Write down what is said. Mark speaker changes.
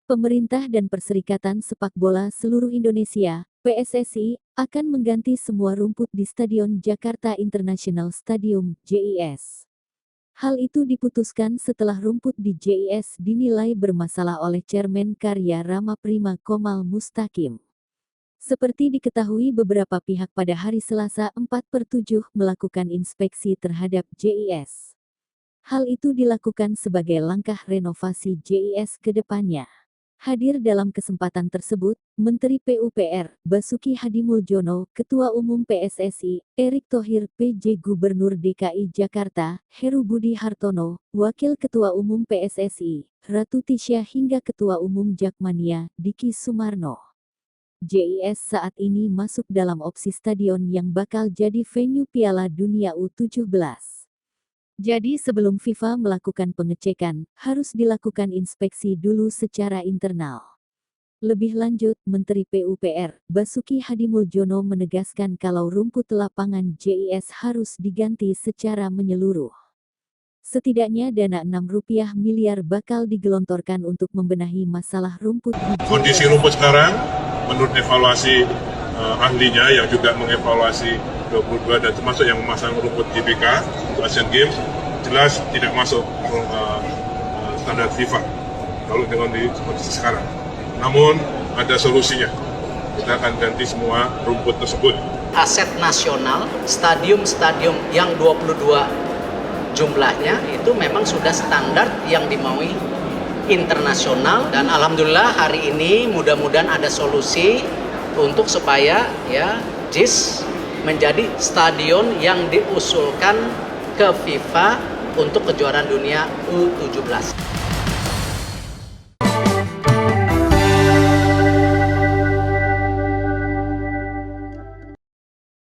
Speaker 1: Pemerintah dan Perserikatan Sepak Bola Seluruh Indonesia, PSSI, akan mengganti semua rumput di Stadion Jakarta International Stadium, JIS. Hal itu diputuskan setelah rumput di JIS dinilai bermasalah oleh Chairman Karya Rama Prima Komal Mustaqim. Seperti diketahui beberapa pihak pada hari Selasa 4/7 melakukan inspeksi terhadap JIS. Hal itu dilakukan sebagai langkah renovasi JIS ke depannya. Hadir dalam kesempatan tersebut, Menteri PUPR, Basuki Hadimuljono, Ketua Umum PSSI, Erick Thohir, PJ Gubernur DKI Jakarta, Heru Budi Hartono, Wakil Ketua Umum PSSI, Ratu Tisha hingga Ketua Umum Jakmania, Diki Sumarno. JIS saat ini masuk dalam opsi stadion yang bakal jadi venue Piala Dunia U17. Jadi sebelum FIFA melakukan pengecekan, harus dilakukan inspeksi dulu secara internal. Lebih lanjut, Menteri PUPR, Basuki Hadimuljono menegaskan kalau rumput lapangan JIS harus diganti secara menyeluruh. Setidaknya dana Rp6 miliar bakal digelontorkan untuk membenahi masalah rumput di JIS.
Speaker 2: Kondisi rumput sekarang, menurut evaluasi ahlinya yang juga mengevaluasi 22 dan termasuk yang memasang rumput GBK Asian Games, jelas tidak masuk standar FIFA kalau dengan di kondisi sekarang. Namun ada solusinya, kita akan ganti semua rumput tersebut.
Speaker 3: Aset nasional, stadium-stadium yang 22 jumlahnya itu memang sudah standar yang dimaui internasional, dan alhamdulillah hari ini mudah-mudahan ada solusi untuk supaya JIS menjadi stadion yang diusulkan ke FIFA untuk kejuaraan dunia U17.